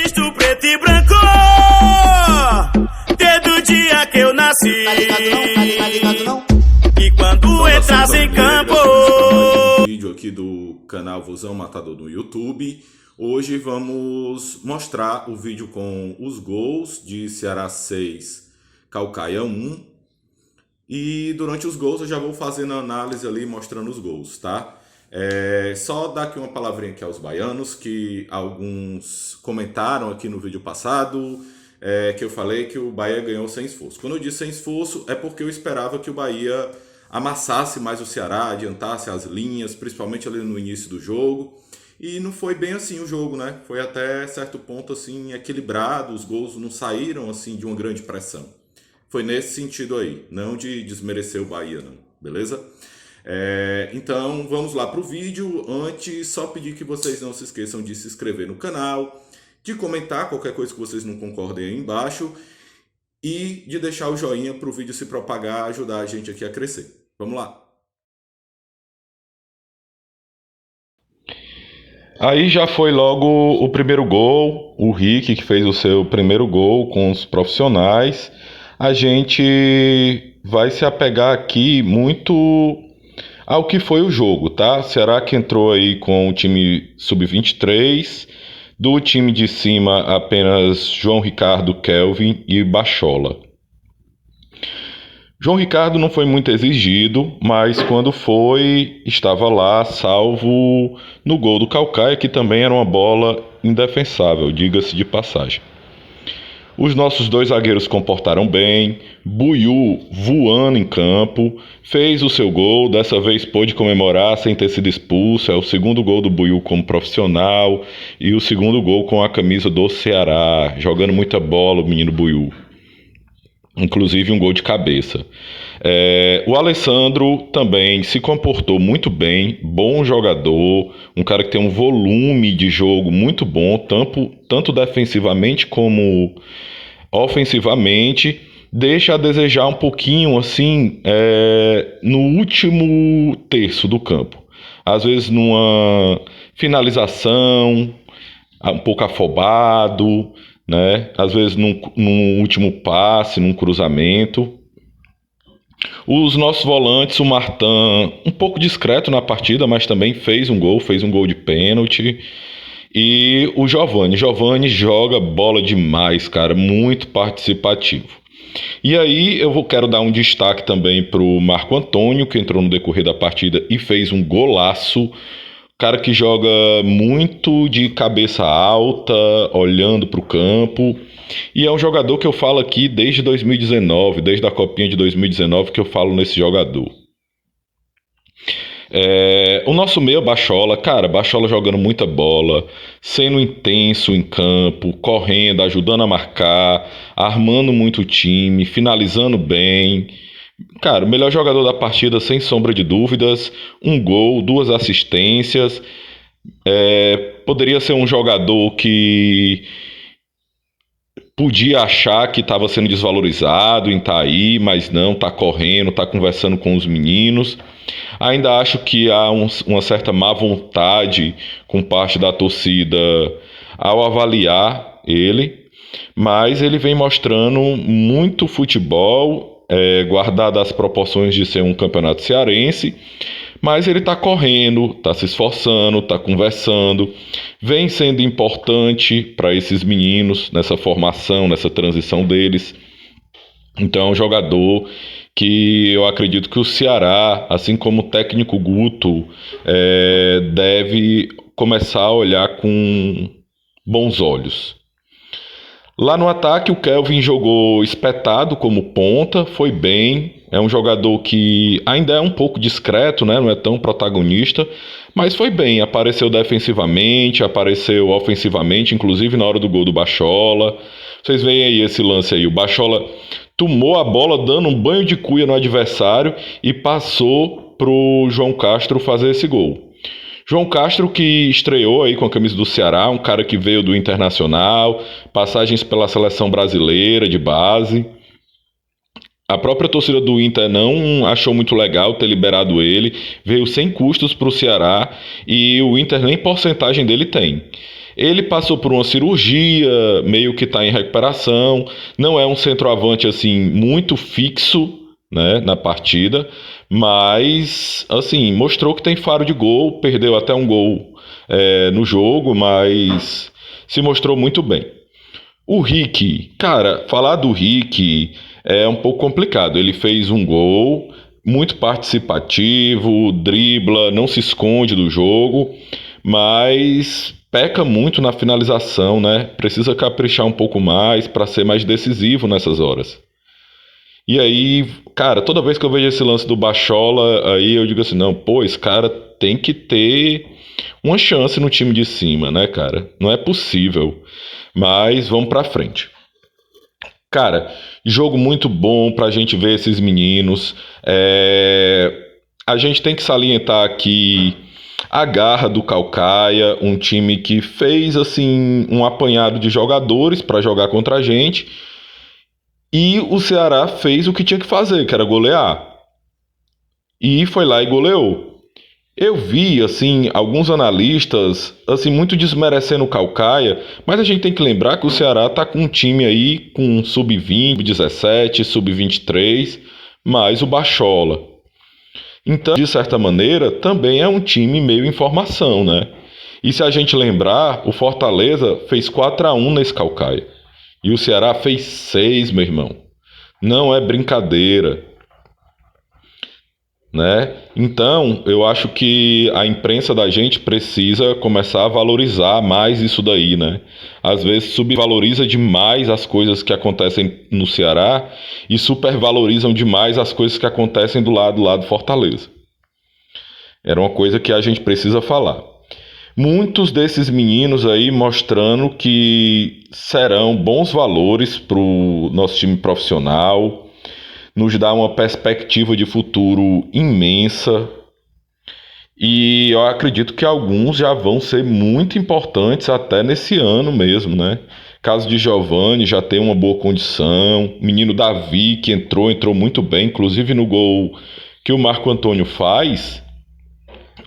visto preto e branco desde o dia que eu nasci. Tá ligado não? E quando entras em campo. Vídeo aqui do canal Vozão Matador no YouTube. Hoje vamos mostrar o vídeo com os gols de Ceará 6, Caucaia 1. E durante os gols eu já vou fazendo a análise ali, mostrando os gols, tá? Só dar aqui uma palavrinha aqui aos baianos, que alguns comentaram aqui no vídeo passado, que eu falei que o Bahia ganhou sem esforço. Quando eu disse sem esforço, é porque eu esperava que o Bahia amassasse mais o Ceará, adiantasse as linhas, principalmente ali no início do jogo. E não foi bem assim o jogo, né? Foi até certo ponto assim equilibrado, os gols não saíram assim de uma grande pressão. Foi nesse sentido aí, não de desmerecer o Bahia, não, beleza? Então vamos lá para o vídeo. Antes, só pedir que vocês não se esqueçam de se inscrever no canal, de comentar qualquer coisa que vocês não concordem aí embaixo e de deixar o joinha para o vídeo se propagar, ajudar a gente aqui a crescer. Vamos lá! Aí já foi logo o primeiro gol, o Rick que fez o seu primeiro gol com os profissionais. A gente vai se apegar aqui muito ao que foi o jogo, tá? Ceará que entrou aí com o time sub-23, do time de cima apenas João Ricardo, Kelvin e Bachola. João Ricardo não foi muito exigido, mas quando foi, estava lá, salvo no gol do Caucaia, que também era uma bola indefensável, diga-se de passagem. Os nossos dois zagueiros comportaram bem, Buiú voando em campo, fez o seu gol, dessa vez pôde comemorar sem ter sido expulso, é o segundo gol do Buiú como profissional e o segundo gol com a camisa do Ceará, jogando muita bola o menino Buiú. Inclusive um gol de cabeça. O Alessandro também se comportou muito bem, bom jogador, um cara que tem um volume de jogo muito bom, tanto defensivamente como ofensivamente. Deixa a desejar um pouquinho assim no último terço do campo. Às vezes numa finalização, um pouco afobado, né? Às vezes num último passe, num cruzamento. Os nossos volantes, o Martin, um pouco discreto na partida, mas também fez um gol de pênalti. E o Giovani joga bola demais, cara, muito participativo. E aí quero dar um destaque também para o Marco Antônio, que entrou no decorrer da partida e fez um golaço. Cara que joga muito de cabeça alta, olhando para o campo. E é um jogador que eu falo aqui desde 2019, desde a Copinha de 2019 que eu falo nesse jogador. O nosso meia Bachola, cara, Bachola jogando muita bola, sendo intenso em campo, correndo, ajudando a marcar, armando muito o time, finalizando bem. Cara, o melhor jogador da partida, sem sombra de dúvidas, um gol, 2 assistências. Poderia ser um jogador que podia achar que estava sendo desvalorizado em estar aí, mas não, está correndo, está conversando com os meninos. Ainda acho que há uma certa má vontade com parte da torcida ao avaliar ele, mas ele vem mostrando muito futebol, guardado as proporções de ser um campeonato cearense, mas ele está correndo, está se esforçando, está conversando, vem sendo importante para esses meninos nessa formação, nessa transição deles. Então é um jogador que eu acredito que o Ceará, assim como o técnico Guto, deve começar a olhar com bons olhos. Lá no ataque, o Kelvin jogou espetado como ponta, foi bem. É um jogador que ainda é um pouco discreto, né? Não é tão protagonista, mas foi bem. Apareceu defensivamente, apareceu ofensivamente, inclusive na hora do gol do Bachola. Vocês veem aí esse lance aí. O Bachola tomou a bola dando um banho de cuia no adversário e passou pro João Castro fazer esse gol. João Castro, que estreou aí com a camisa do Ceará, um cara que veio do Internacional, passagens pela seleção brasileira de base. A própria torcida do Inter não achou muito legal ter liberado ele, veio sem custos para o Ceará e o Inter nem porcentagem dele tem. Ele passou por uma cirurgia, meio que está em recuperação, não é um centroavante assim muito fixo, né, na partida, mas assim, mostrou que tem faro de gol, perdeu até um gol no jogo, mas se mostrou muito bem. O Rick, cara, falar do Rick é um pouco complicado. Ele fez um gol, muito participativo, dribla, não se esconde do jogo, mas peca muito na finalização, né? Precisa caprichar um pouco mais para ser mais decisivo nessas horas. E aí, cara, toda vez que eu vejo esse lance do Bachola, aí eu digo assim, não, pô, esse cara tem que ter uma chance no time de cima, né, cara? Não é possível. Mas vamos pra frente. Cara, jogo muito bom pra gente ver esses meninos. A gente tem que salientar aqui a garra do Caucaia, um time que fez assim um apanhado de jogadores para jogar contra a gente. E o Ceará fez o que tinha que fazer, que era golear. E foi lá e goleou. Eu vi, assim, alguns analistas, assim, muito desmerecendo o Caucaia, mas a gente tem que lembrar que o Ceará tá com um time aí com sub-20, sub-17, sub-23, mais o Bachola. Então, de certa maneira, também é um time meio em formação, né? E se a gente lembrar, o Fortaleza fez 4-1 nesse Caucaia. E o Ceará fez 6, meu irmão. Não é brincadeira, né? Então, eu acho que a imprensa da gente precisa começar a valorizar mais isso daí, né? Às vezes subvaloriza demais as coisas que acontecem no Ceará e supervalorizam demais as coisas que acontecem do lado lá do Fortaleza. Era uma coisa que a gente precisa falar. Muitos desses meninos aí mostrando que serão bons valores para o nosso time profissional, nos dá uma perspectiva de futuro imensa. E eu acredito que alguns já vão ser muito importantes até nesse ano mesmo, né? Caso de Giovani já tem uma boa condição. Menino Davi, que entrou muito bem, inclusive no gol que o Marco Antônio faz.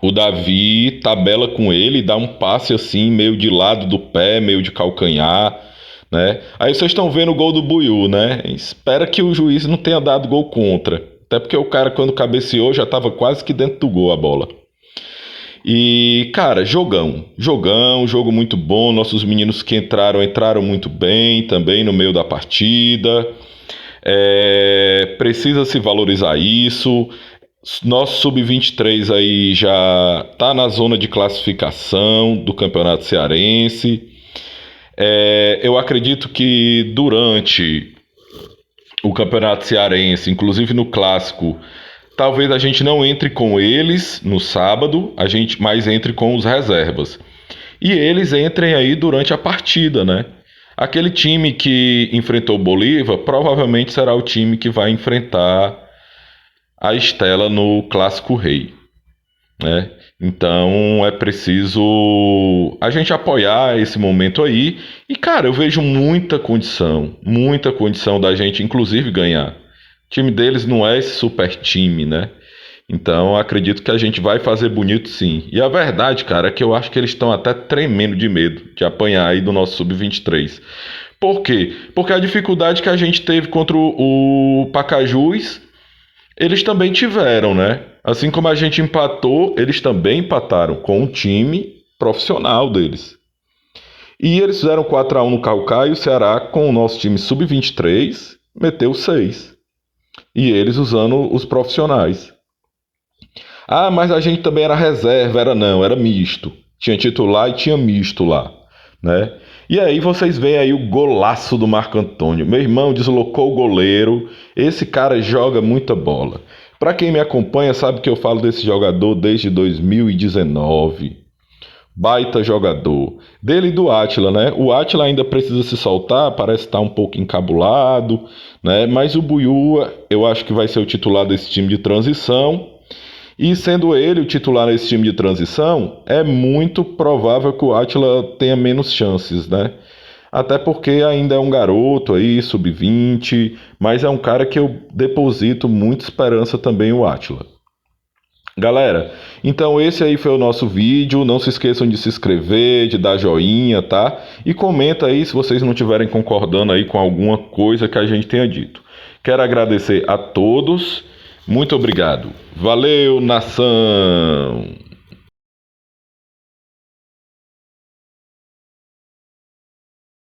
O Davi tabela com ele, dá um passe assim, meio de lado do pé, meio de calcanhar, né? Aí vocês estão vendo o gol do Buiú, né? Espera que o juiz não tenha dado gol contra. Até porque o cara, quando cabeceou, já estava quase que dentro do gol a bola. E, cara, jogo muito bom. Nossos meninos que entraram muito bem também no meio da partida. Precisa se valorizar isso. Nosso sub-23 aí já está na zona de classificação do Campeonato Cearense. Eu acredito que durante o Campeonato Cearense, inclusive no Clássico, talvez a gente não entre com eles no sábado, a gente mais entre com os reservas. E eles entrem aí durante a partida, né? Aquele time que enfrentou o Bolívar provavelmente será o time que vai enfrentar a Estela no Clássico Rei, né? Então é preciso a gente apoiar esse momento aí. E, cara, eu vejo muita condição da gente, inclusive, ganhar. O time deles não é esse super time, né? Então acredito que a gente vai fazer bonito sim. E a verdade, cara, é que eu acho que eles estão até tremendo de medo de apanhar aí do nosso sub-23. Por quê? Porque a dificuldade que a gente teve contra o Pacajus, eles também tiveram, né? Assim como a gente empatou, eles também empataram com um time profissional deles. E eles fizeram 4-1 no Caucaia e o Ceará, com o nosso time sub-23, meteu 6. E eles usando os profissionais. Ah, mas a gente também era reserva, era misto. Tinha titular e tinha misto lá, né? E aí vocês veem aí o golaço do Marco Antônio. Meu irmão deslocou o goleiro. Esse cara joga muita bola. Para quem me acompanha sabe que eu falo desse jogador desde 2019. Baita jogador. Dele e do Átila, né? O Átila ainda precisa se soltar, parece estar um pouco encabulado, né? Mas o Buiú, eu acho que vai ser o titular desse time de transição. E sendo ele o titular nesse time de transição, é muito provável que o Átila tenha menos chances, né? Até porque ainda é um garoto aí, sub-20, mas é um cara que eu deposito muita esperança também, o Átila. Galera, então esse aí foi o nosso vídeo. Não se esqueçam de se inscrever, de dar joinha, tá? E comenta aí se vocês não estiverem concordando aí com alguma coisa que a gente tenha dito. Quero agradecer a todos. Muito obrigado. Valeu, nação!